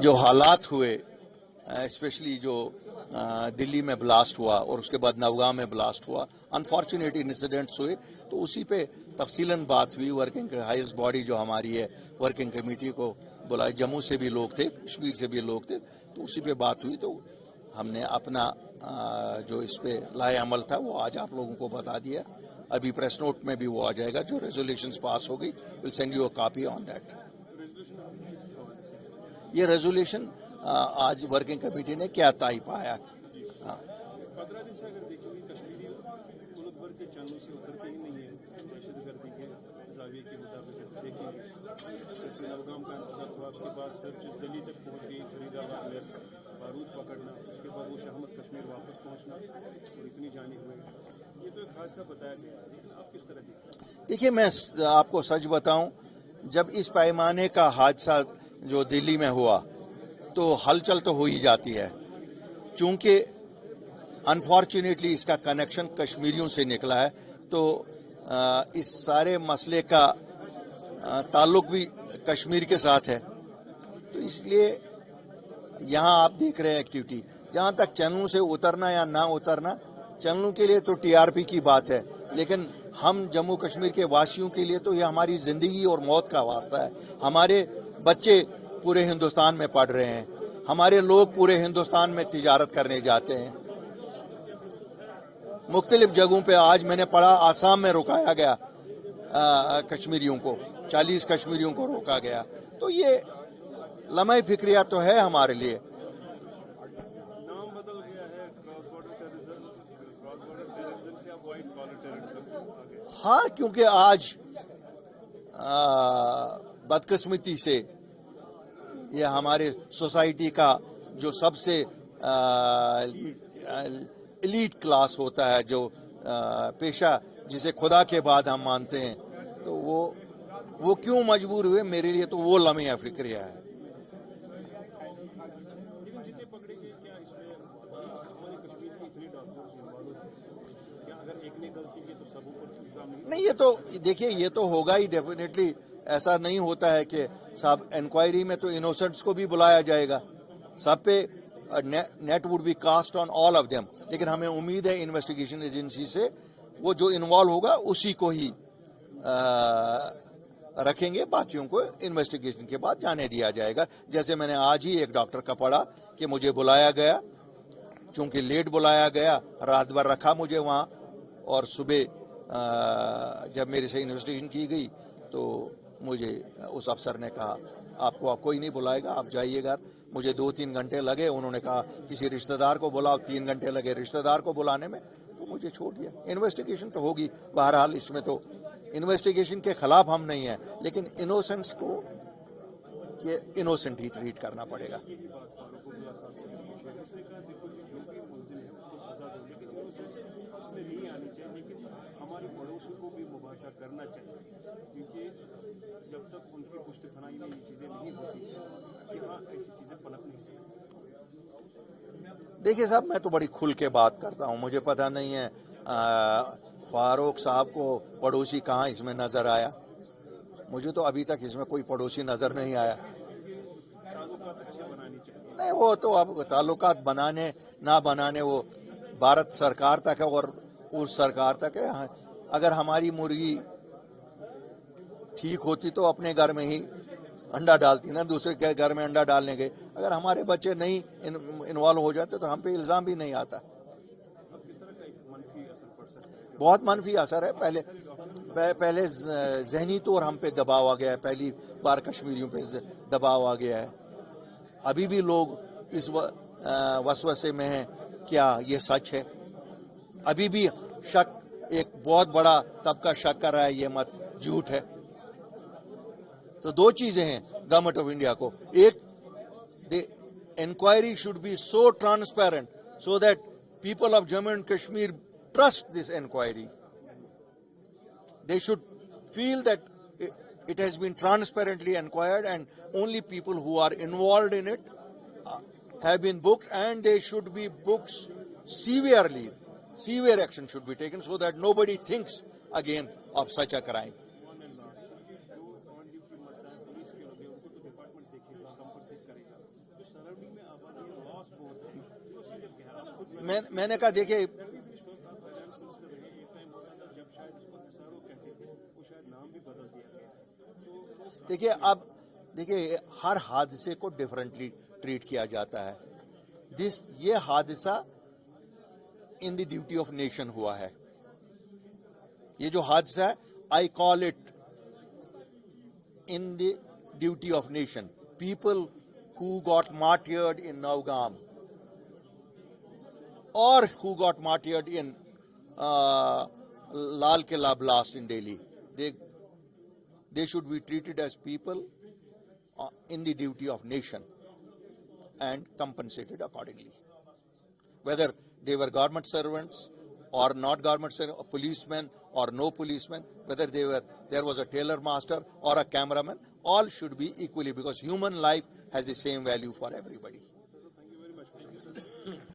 जो हालात हुए, स्पेशली जो दिल्ली में ब्लास्ट हुआ और उसके बाद नवगांव में ब्लास्ट हुआ, अनफॉर्चुनेट इंसिडेंट्स हुए, तो उसी पे तफसीलन बात हुई। वर्किंग हाईएस्ट बॉडी जो हमारी है, वर्किंग कमेटी को बुलाए, जम्मू से भी लोग थे, कश्मीर से भी लोग थे, तो उसी पे बात हुई। तो हमने अपना जो इस पे लाए अमल था वो आज आप लोगों को बता दिया। अभी प्रेस नोट में भी वो आ जाएगा, जो रेजोल्यूशंस पास हो गई, will send you a copy on that. ये रेजोल्यूशन आज वर्किंग कमेटी ने क्या तय पाया। 15 दिन से अगर देखेंगे कश्मीरी मुल्क भर के चैनलों से उतरते ही नहीं है, दहशतगर्दी के जाविये के मुताबिक देखेंगे। नवगाम का इंसिडेंट हुआ, उसके बाद सर्च दिल्ली तक पहुंच गई, फरीदाबाद में बारूद पकड़ना, उसके बाद वो शाहमद कश्मीर वापस पहुंचना और इतनी जानी हुई। ये तो एक हादसा बताया गया, लेकिन आप किस तरह देखिए, मैं आपको सच बताऊं, जब इस पैमाने का हादसा जो दिल्ली में हुआ तो हलचल तो हो ही जाती है, चूंकि अनफॉर्चुनेटली इसका कनेक्शन कश्मीरियों से निकला है, तो इस सारे मसले का ताल्लुक भी कश्मीर के साथ है। तो इसलिए यहाँ आप देख रहे हैं एक्टिविटी, जहाँ तक चैनलों से उतरना या ना उतरना, चैनलों के लिए तो टीआरपी की बात है, लेकिन हम जम्मू कश्मीर के वासियों के लिए तो यह हमारी जिंदगी और मौत का वास्ता है। हमारे बच्चे पूरे हिंदुस्तान में पढ़ रहे हैं, हमारे लोग पूरे हिंदुस्तान में तिजारत करने जाते हैं। मुख्तलिफ जगहों पे आज मैंने पढ़ा आसाम में रुकाया गया कश्मीरियों को, 40 कश्मीरियों को रोका गया। तो ये लम्हे फिक्रिया तो है हमारे लिए। नाम बदल गया है, क्रॉस बॉर्डर टेररिज्म से अब व्हाइट कॉलर टेररिज्म। हाँ, क्योंकि आज बदकिस्मती से ये हमारे सोसाइटी का जो सबसे एलीट क्लास होता है, जो पेशा जिसे खुदा के बाद हम मानते हैं, तो वो क्यों मजबूर हुए, मेरे लिए तो वो लम्हे फिक्रिया है। नहीं, ये तो देखिए, ये तो होगा ही डेफिनेटली। ऐसा नहीं होता है कि साहब इंक्वायरी में तो इनोसेंट्स को भी बुलाया जाएगा, सब पे नेट would be cast on all of them, लेकिन हमें उम्मीद है इन्वेस्टिगेशन एजेंसी से वो जो इन्वॉल्व होगा उसी को ही रखेंगे, बाकियों को इन्वेस्टिगेशन के बाद जाने दिया जाएगा। जैसे मैंने आज ही एक डॉक्टर का पढ़ा कि मुझे बुलाया गया, चूंकि लेट बुलाया गया, रात भर रखा मुझे वहां, और सुबह जब मेरे से इन्वेस्टिगेशन की गई तो मुझे उस अफसर ने कहा आपको कोई नहीं बुलाएगा, आप जाइएगा। मुझे 2-3 घंटे लगे, उन्होंने कहा किसी रिश्तेदार को बुलाओ, 3 घंटे लगे रिश्तेदार को बुलाने में, तो मुझे छोड़ दिया। इन्वेस्टिगेशन तो होगी, बहरहाल इसमें तो इन्वेस्टिगेशन के खिलाफ हम नहीं है, लेकिन इनोसेंट्स को ये इनोसेंट ही ट्रीट करना पड़ेगा। हमारे पड़ोसी को भी मुबासा करना चाहिए, क्योंकि जब तक उनकी पुश्तपनाही में ये चीजें नहीं होती, यहाँ ऐसी चीजें पनप नहीं सकती। देखिए साहब, मैं तो बड़ी खुल के बात करता हूँ, मुझे पता नहीं है फारूक साहब को पड़ोसी कहाँ इसमें नजर आया। मुझे तो अभी तक इसमें कोई पड़ोसी नजर नहीं आया। नहीं, वो तो अब ताल्लुकात बनाने ना बनाने वो भारत सरकार तक है और उस सरकार तक है। अगर हमारी मुर्गी ठीक होती तो अपने घर में ही अंडा डालती ना, दूसरे के घर में अंडा डालने गए। अगर हमारे बच्चे नहीं इन्वॉल्व हो जाते तो हम पे इल्जाम भी नहीं आता। बहुत मनफी असर है। पहले जहनी तौर हम पे दबाव आ गया है, पहली बार कश्मीरियों पे दबाव आ गया है। अभी भी लोग इस वसवसे में हैं, क्या ये सच है? अभी भी शक, एक बहुत बड़ा तबका शक कर रहा है ये मत झूठ है। तो दो चीजें हैं गवर्नमेंट ऑफ इंडिया को, एक, the inquiry should be so transparent so that people of Jammu and Kashmir trust this inquiry. They should feel that it has been transparently inquired and only people who are involved in it have been booked, and they should be booked severely. Severe action should be taken so that nobody thinks again of such a crime. Surrounding में आबादी loss बहुत है तो उसी जब कहा आप खुद मैंने कहा देखिए आप फाइनेंस मिनिस्टर रहे एक टाइम होता था जब शायद उसको एसआरओ कहते थे वो शायद नाम भी बदल दिया गया तो देखिए अब देखिए हर हादसे को डिफरेंटली ट्रीट किया जाता है। ये हादसा in the duty of nation हुआ है। ये जो हादसा है I call it in the duty of nation. People who got martyred in Naugam or who got martyred in Lal Killa blast in Delhi, they should be treated as people in the duty of nation and compensated accordingly. Whether they were government servants or not government servants, policemen or no policemen, whether there was a tailor master or a cameraman, all should be equally, because human life has the same value for everybody. thank you very much.